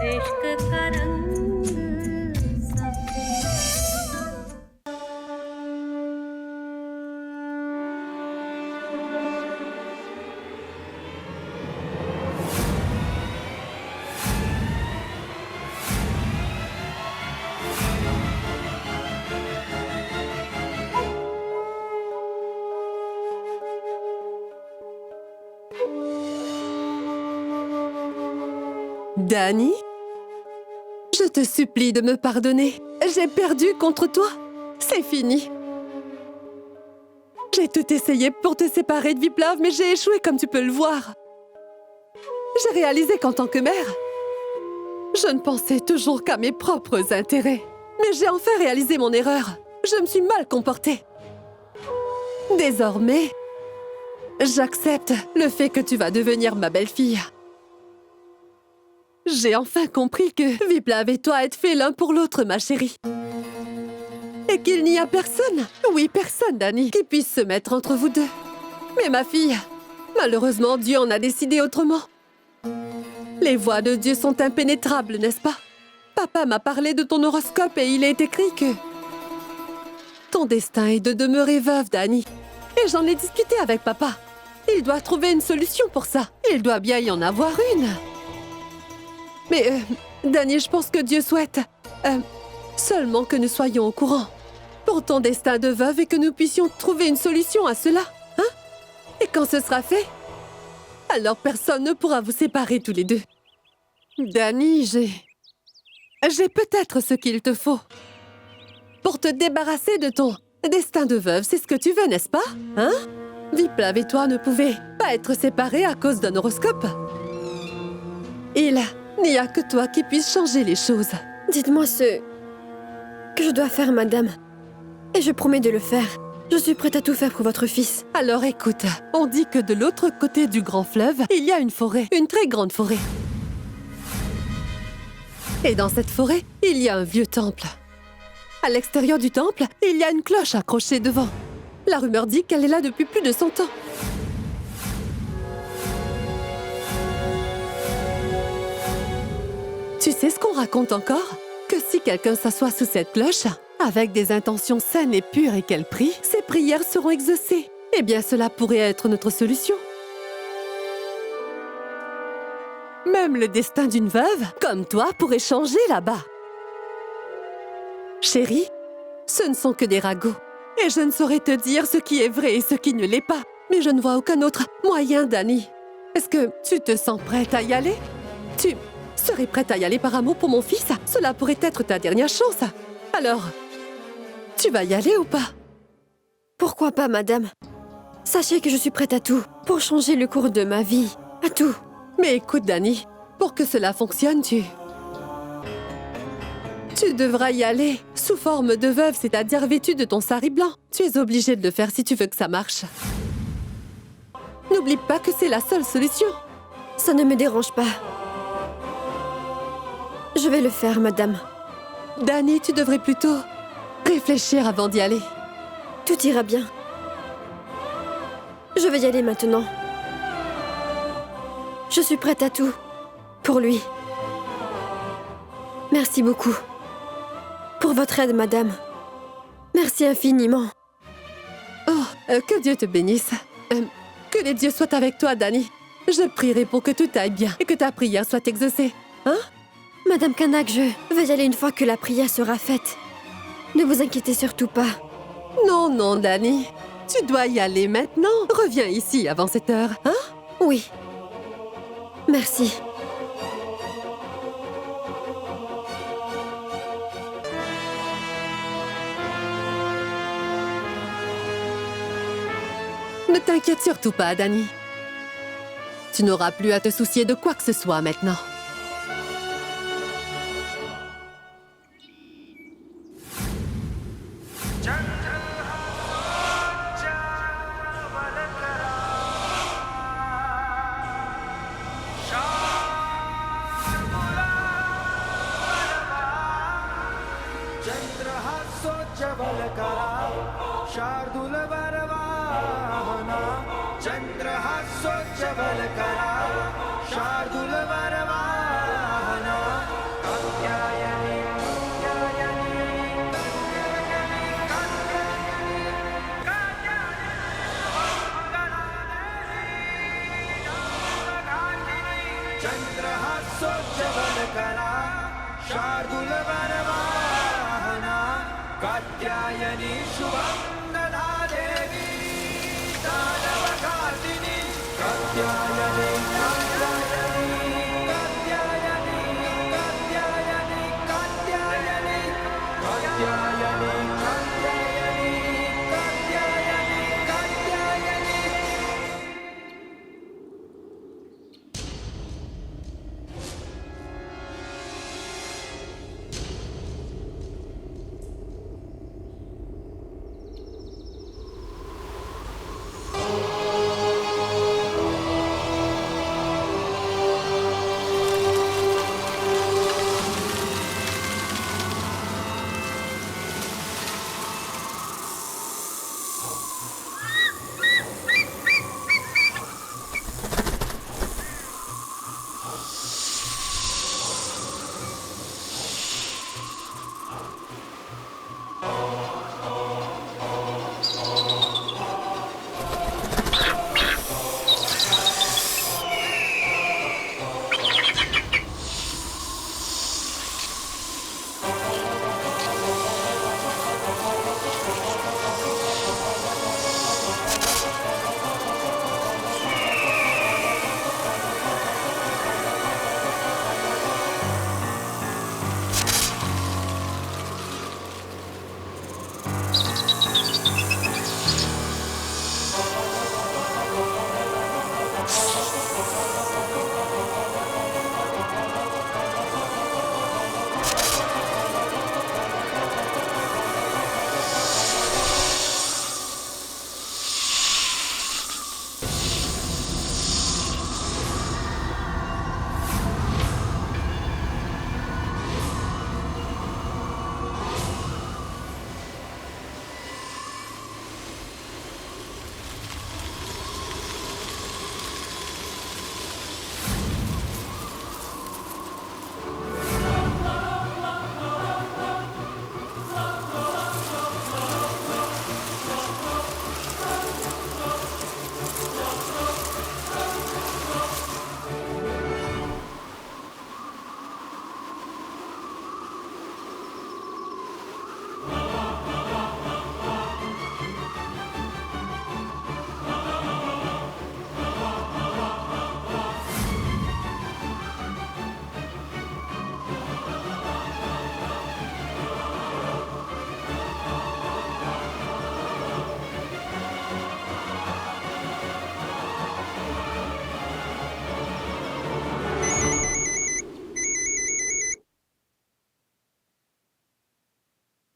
इश्क का रंग सफेद। Danny, je te supplie de me pardonner. J'ai perdu contre toi. C'est fini. J'ai tout essayé pour te séparer de Viplav, mais j'ai échoué comme tu peux le voir. J'ai réalisé qu'en tant que mère, je ne pensais toujours qu'à mes propres intérêts. Mais j'ai enfin réalisé mon erreur. Je me suis mal comportée. Désormais, j'accepte le fait que tu vas devenir ma belle-fille. J'ai enfin compris que Viplav et toi êtes faits l'un pour l'autre, ma chérie. Et qu'il n'y a personne, oui personne, Danny, qui puisse se mettre entre vous deux. Mais ma fille, malheureusement, Dieu en a décidé autrement. Les voies de Dieu sont impénétrables, n'est-ce pas? Papa m'a parlé de ton horoscope et il est écrit que ton destin est de demeurer veuve, Danny. Et j'en ai discuté avec papa. Il doit trouver une solution pour ça. Il doit bien y en avoir une. Mais, Danny, je pense que Dieu souhaite seulement que nous soyons au courant pour ton destin de veuve et que nous puissions trouver une solution à cela, hein? Et quand ce sera fait, alors personne ne pourra vous séparer tous les deux. Danny, j'ai peut-être ce qu'il te faut pour te débarrasser de ton destin de veuve. C'est ce que tu veux, n'est-ce pas? Hein? Viplav et toi ne pouvaient pas être séparés à cause d'un horoscope. Il n'y a que toi qui puisse changer les choses. Dites-moi ce que je dois faire, madame. Et je promets de le faire. Je suis prête à tout faire pour votre fils. Alors écoute, on dit que de l'autre côté du grand fleuve, il y a une forêt, une très grande forêt. Et dans cette forêt, il y a un vieux temple. À l'extérieur du temple, il y a une cloche accrochée devant. La rumeur dit qu'elle est là depuis plus de 100 ans. Tu sais ce qu'on raconte encore? Que si quelqu'un s'assoit sous cette cloche, avec des intentions saines et pures et qu'elle prie, ses prières seront exaucées. Eh bien, cela pourrait être notre solution. Même le destin d'une veuve, comme toi, pourrait changer là-bas. Chérie, ce ne sont que des ragots. Et je ne saurais te dire ce qui est vrai et ce qui ne l'est pas. Mais je ne vois aucun autre moyen, Danny. Est-ce que tu te sens prête à y aller? Tu serais prête à y aller par amour pour mon fils? Cela pourrait être ta dernière chance. Alors, tu vas y aller ou pas? Pourquoi pas, madame? Sachez que je suis prête à tout pour changer le cours de ma vie. À tout. Mais écoute, Danny, pour que cela fonctionne, tu devras y aller sous forme de veuve, c'est-à-dire vêtue de ton sari blanc. Tu es obligée de le faire si tu veux que ça marche. N'oublie pas que c'est la seule solution. Ça ne me dérange pas. Je vais le faire, madame. Danny, tu devrais plutôt réfléchir avant d'y aller. Tout ira bien. Je vais y aller maintenant. Je suis prête à tout. Pour lui. Merci beaucoup. Pour votre aide, madame. Merci infiniment. Oh, que Dieu te bénisse. Que les dieux soient avec toi, Danny. Je prierai pour que tout aille bien et que ta prière soit exaucée. Hein? Madame Kanak, je vais y aller une fois que la prière sera faite. Ne vous inquiétez surtout pas. Non, non, Danny. Tu dois y aller maintenant. Reviens ici avant cette heure, hein? Oui. Merci. Ne t'inquiète surtout pas, Danny. Tu n'auras plus à te soucier de quoi que ce soit maintenant.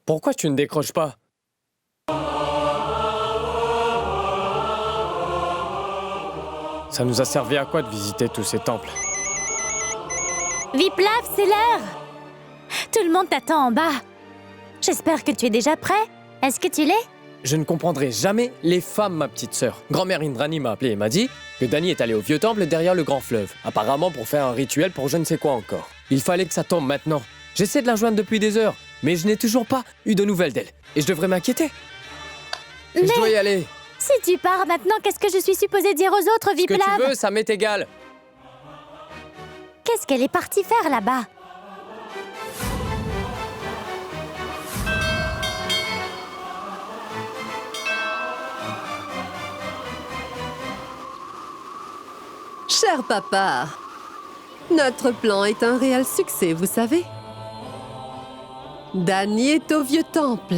Pourquoi tu ne décroches pas? Ça nous a servi à quoi de visiter tous ces temples? Viplav, c'est l'heure! Tout le monde t'attend en bas. J'espère que tu es déjà prêt. Est-ce que tu l'es? Je ne comprendrai jamais les femmes, ma petite sœur. Grand-mère Indrani m'a appelé et m'a dit que Dani est allé au vieux temple derrière le grand fleuve, apparemment pour faire un rituel pour je ne sais quoi encore. Il fallait que ça tombe maintenant. J'essaie de la rejoindre depuis des heures, mais je n'ai toujours pas eu de nouvelles d'elle. Et je devrais m'inquiéter. Mais Je dois y aller. si tu pars maintenant, qu'est-ce que je suis supposée dire aux autres, Ce que Viplav? tu veux, ça m'est égal. Qu'est-ce qu'elle est partie faire là-bas? Cher papa, notre plan est un réel succès, vous savez. Dani est au vieux temple.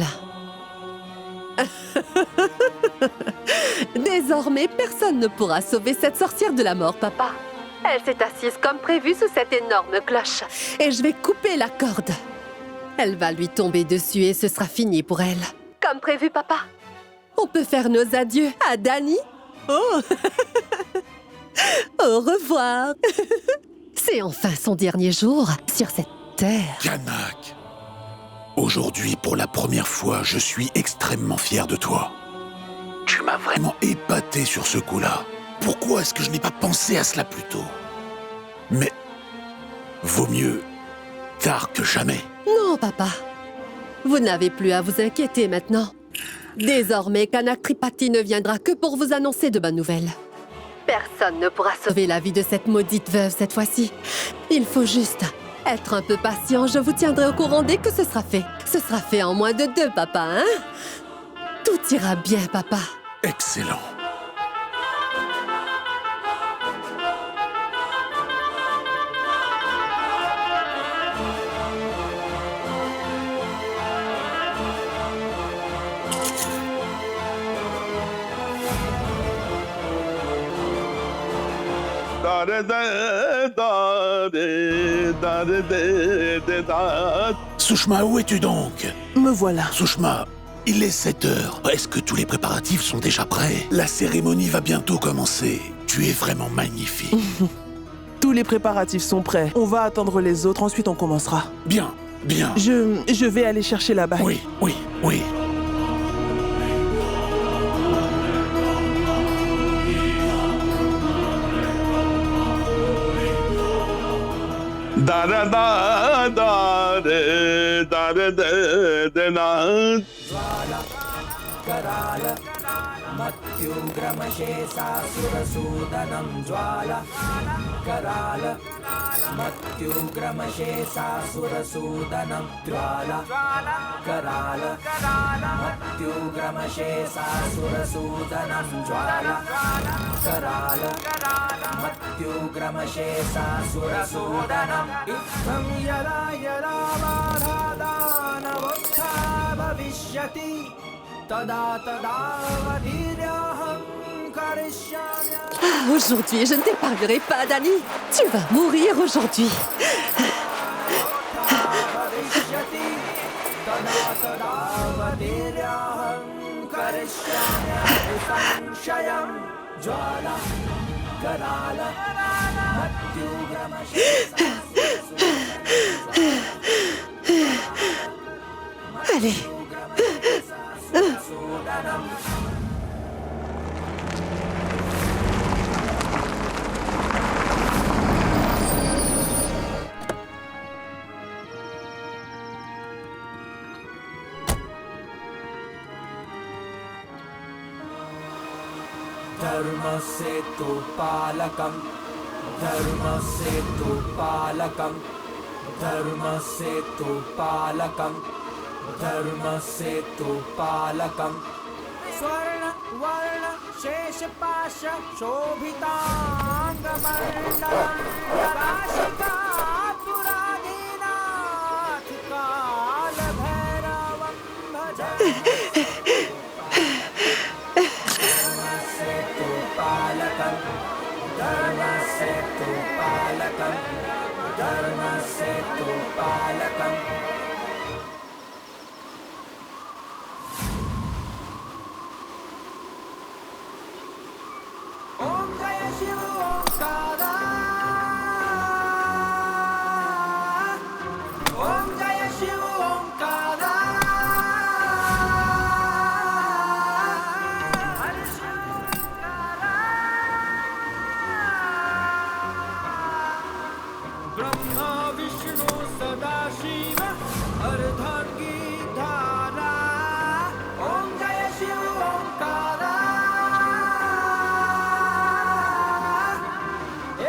Désormais, personne ne pourra sauver cette sorcière de la mort, papa. Elle s'est assise comme prévu sous cette énorme cloche. Et je vais couper la corde. Elle va lui tomber dessus et ce sera fini pour elle. Comme prévu, papa. On peut faire nos adieux à Dani. Oh Au revoir. C'est enfin son dernier jour sur cette terre. Kanak, aujourd'hui, pour la première fois, je suis extrêmement fier de toi. Tu m'as vraiment épaté sur ce coup-là. Pourquoi est-ce que je n'ai pas pensé à cela plus tôt? Mais vaut mieux tard que jamais. Non, papa. Vous n'avez plus à vous inquiéter maintenant. Désormais, Kanak Tripati ne viendra que pour vous annoncer de bonnes nouvelles. Personne ne pourra sauver la vie de cette maudite veuve cette fois-ci. Il faut juste Être un peu patient, je vous tiendrai au courant dès que ce sera fait. Ce sera fait en moins de 2, papa, hein? Tout ira bien, papa. Excellent. Sushma, où es-tu donc? Me voilà. Sushma, il est 7 heures. Est-ce que tous les préparatifs sont déjà prêts? La cérémonie va bientôt commencer. Tu es vraiment magnifique. Tous les préparatifs sont prêts. On va attendre les autres, ensuite on commencera. Bien, bien. Je vais aller chercher la bague. Oui, oui, oui. Aujourd'hui, je ne t'épargnerai pas, Dani. Tu vas mourir aujourd'hui. Allez. Dharmasetu पालकं धर्मसेतु पालकं धर्मसेतु पालकं धर्मसेतु पालकं स्वर्ण वर्ण शेषपाश शोभितांगमण्डलं काशिका पुरादीनाथ कालभैरवं भजे धर्मसेतु पालकं धर्मसेतु पालकं ॐ जय शिव ओंकारा ॐ जय शिव ओंकारा हरे शिव ओंकारा ब्रह्मा विष्णु सदाशिव अर्धांगी धारा ॐ जय शिव ओंकारा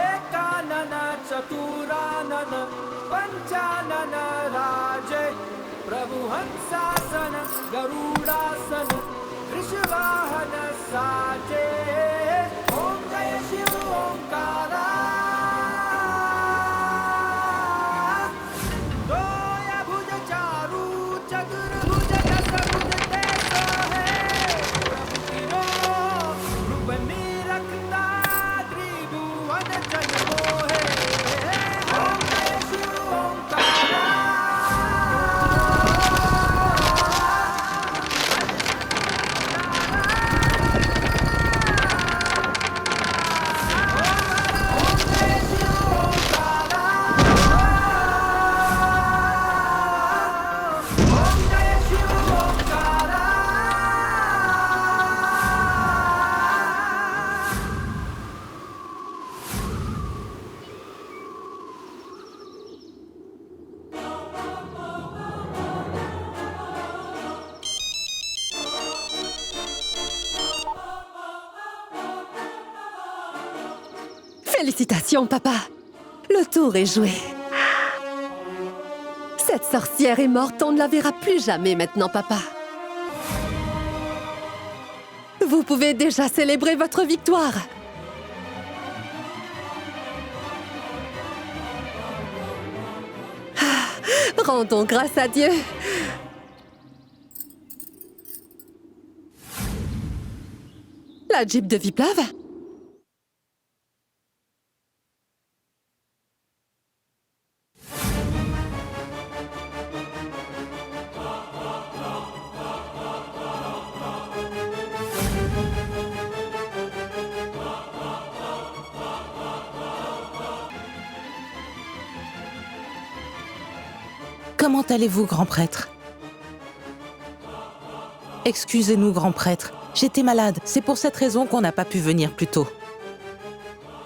एकानन चतुरानन पंचानन राजे प्रभु हंसासन गरुडासन वृषवाहन साजे ॐ जय शिव ओंकारा दोयभुज चारु चतुर्भुज दशभुज ते सोहे प्रभु तिरो रूप निरखता त्रिभुवन जन मोहे ॐ जय शिव Omkara Félicitations, papa. Le tour est joué. Cette sorcière est morte, on ne la verra plus jamais maintenant, papa. Vous pouvez déjà célébrer votre victoire. Rendons grâce à Dieu. La Jeep de Viplav? Comment allez-vous, grand prêtre? Excusez-nous, grand prêtre. J'étais malade. C'est pour cette raison qu'on n'a pas pu venir plus tôt.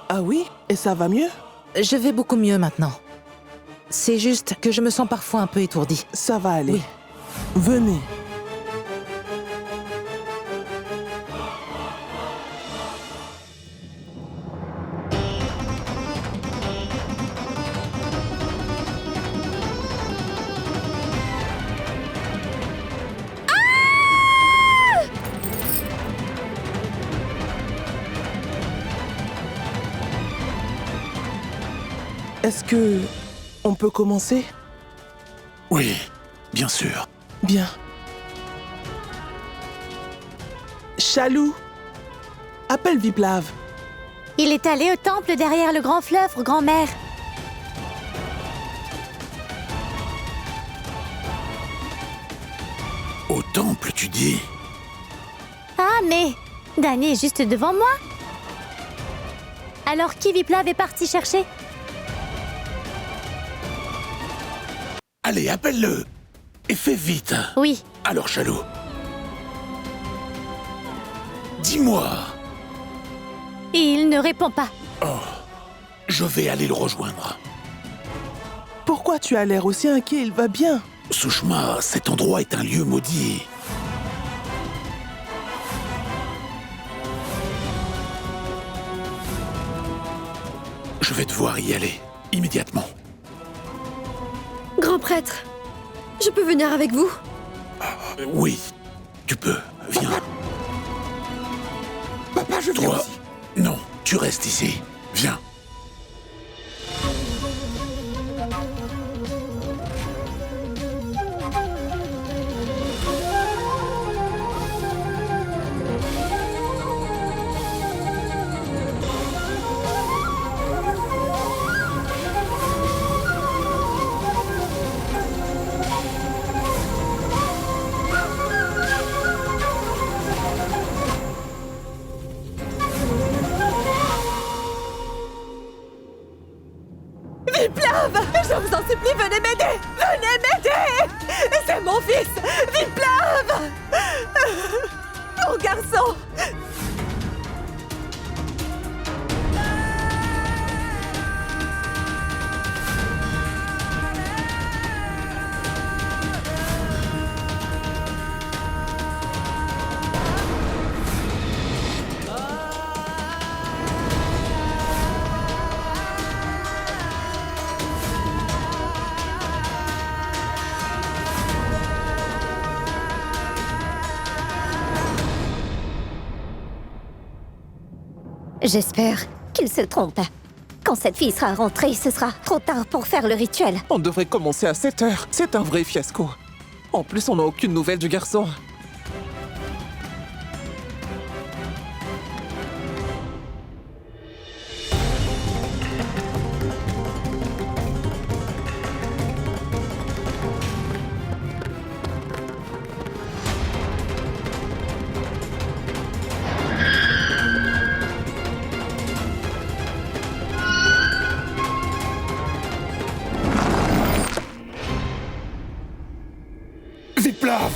Ah oui? Et ça va mieux? Je vais beaucoup mieux maintenant. C'est juste que je me sens parfois un peu étourdie. Ça va aller. Oui. Venez. Est-ce que on peut commencer? Oui, bien sûr. Bien. Chalou, appelle Viplav. Il est allé au temple derrière le grand fleuve, grand-mère. Au temple, tu dis? Ah, mais Danny est juste devant moi. Alors qui Viplav est parti chercher? Allez, appelle-le. Et fais vite. Oui. Alors, Chalou. Dis-moi. Et il ne répond pas. Je vais aller le rejoindre. Pourquoi tu as l'air aussi inquiet? Il va bien. Sushma, cet endroit est un lieu maudit. Je vais devoir y aller, immédiatement. Grand prêtre, je peux venir avec vous? Oui, tu peux, viens. Papa, je viens Toi, aussi. non, tu restes ici. Viens. Je vous en supplie, venez m'aider! Venez m'aider! C'est mon fils! Viplav! Mon garçon! J'espère qu'il se trompe. Quand cette fille sera rentrée, ce sera trop tard pour faire le rituel. On devrait commencer à 7 heures. C'est un vrai fiasco. En plus, on n'a aucune nouvelle du garçon. Viplav!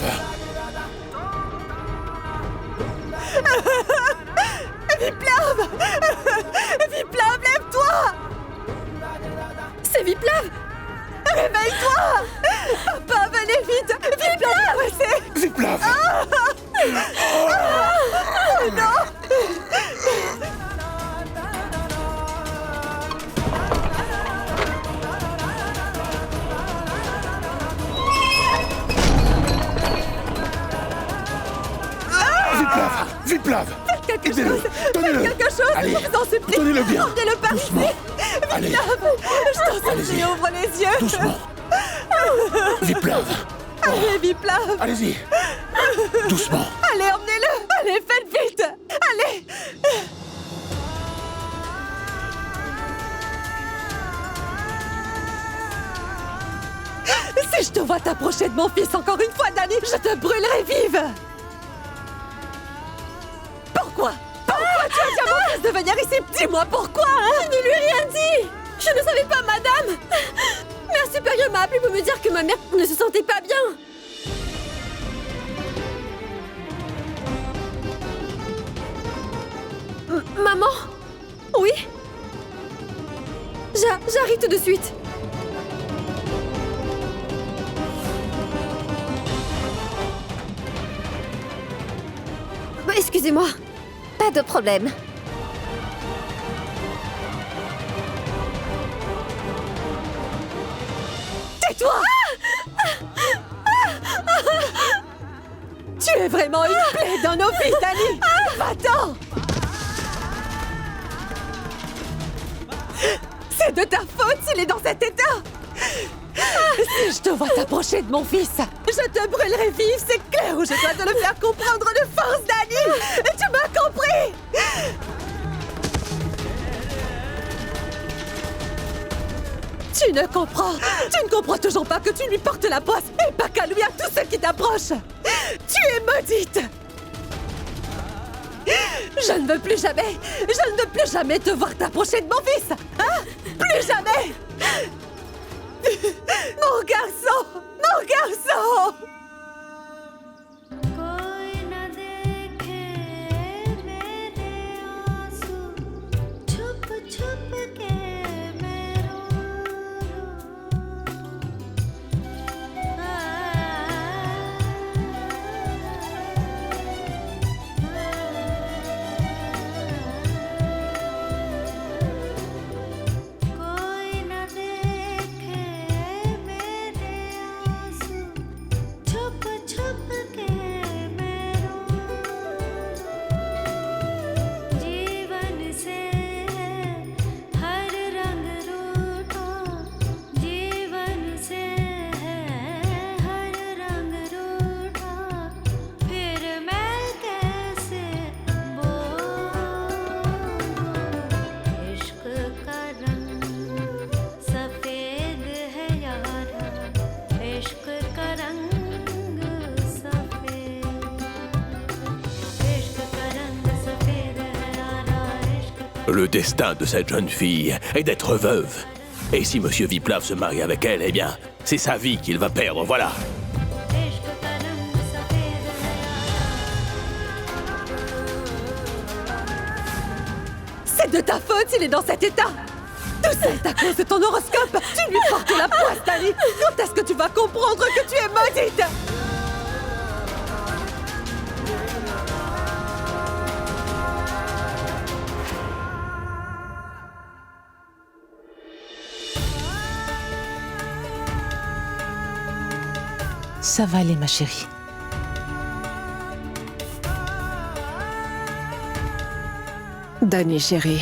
Viplav! Viplav, lève-toi! C'est Viplav! Réveille-toi! Papa, venez vite! Viplav! C'est... Viplav! Viplav! Faites quelque Aidez-le. chose. Donnez-le. Faites quelque chose, Allez. je vous en supplie. Donnez-le bien. Emmenez-le par ici. Doucement. Allez. Je t'en supplie, Allez-y. ouvre les yeux. Doucement. Viplav. Allez, Viplav. Allez-y. Doucement. Allez, emmenez-le. Allez, faites vite. Allez. Si je te vois t'approcher de mon fils encore une fois, Dani, je te brûlerai vive. Pourquoi? Pourquoi tu as dit à mon fils de venir ici? Dis-moi pourquoi, hein? Je ne lui ai rien dit. Je ne savais pas, madame. Mère supérieure m'a appelé pour me dire que ma mère ne se sentait pas bien. Maman? Oui? J'arrive tout de suite. Excusez-moi. Pas de problème. Tais-toi! Tu es vraiment une plaie dans nos vies, Dani! Va-t'en! C'est de ta faute s'il est dans cet état! Si je te vois t'approcher de mon fils, je te brûlerai vive, c'est clair, ou je dois te le faire comprendre de force, Dani! Tu m'as compris! Tu ne comprends! Tu ne comprends toujours pas que tu lui portes la poisse et pas qu'à lui à tous ceux qui t'approchent! Tu es maudite! Je ne veux plus jamais, je ne veux plus jamais te voir t'approcher de mon fils! Hein? Plus jamais! Mon garçon! Mon garçon! Le destin de cette jeune fille est d'être veuve. Et si Monsieur Viplav se marie avec elle, eh bien, c'est sa vie qu'il va perdre, voilà. C'est de ta faute s'il est dans cet état! Tout ça est à cause de ton horoscope! Tu lui portes la poisse, Dani! Quand est-ce que tu vas comprendre que tu es maudite? Ça va aller, ma chérie. Dani, chérie,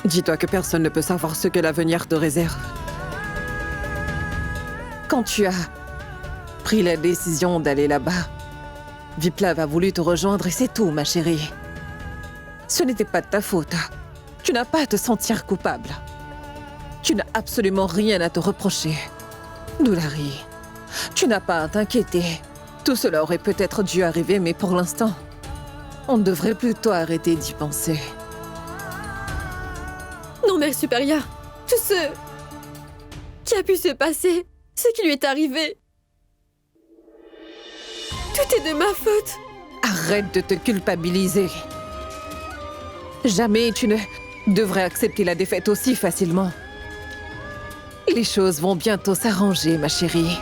dis-toi que personne ne peut savoir ce que l'avenir te réserve. Quand tu as pris la décision d'aller là-bas, Viplav a voulu te rejoindre et c'est tout, ma chérie. Ce n'était pas de ta faute. Tu n'as pas à te sentir coupable. Tu n'as absolument rien à te reprocher. Doulari, tu n'as pas à t'inquiéter. Tout cela aurait peut-être dû arriver, mais pour l'instant, on devrait plutôt arrêter d'y penser. Non, mère supérieure. Tout ce qui a pu se passer, ce qui lui est arrivé, tout est de ma faute. Arrête de te culpabiliser. Jamais tu ne devrais accepter la défaite aussi facilement. Les choses vont bientôt s'arranger, ma chérie.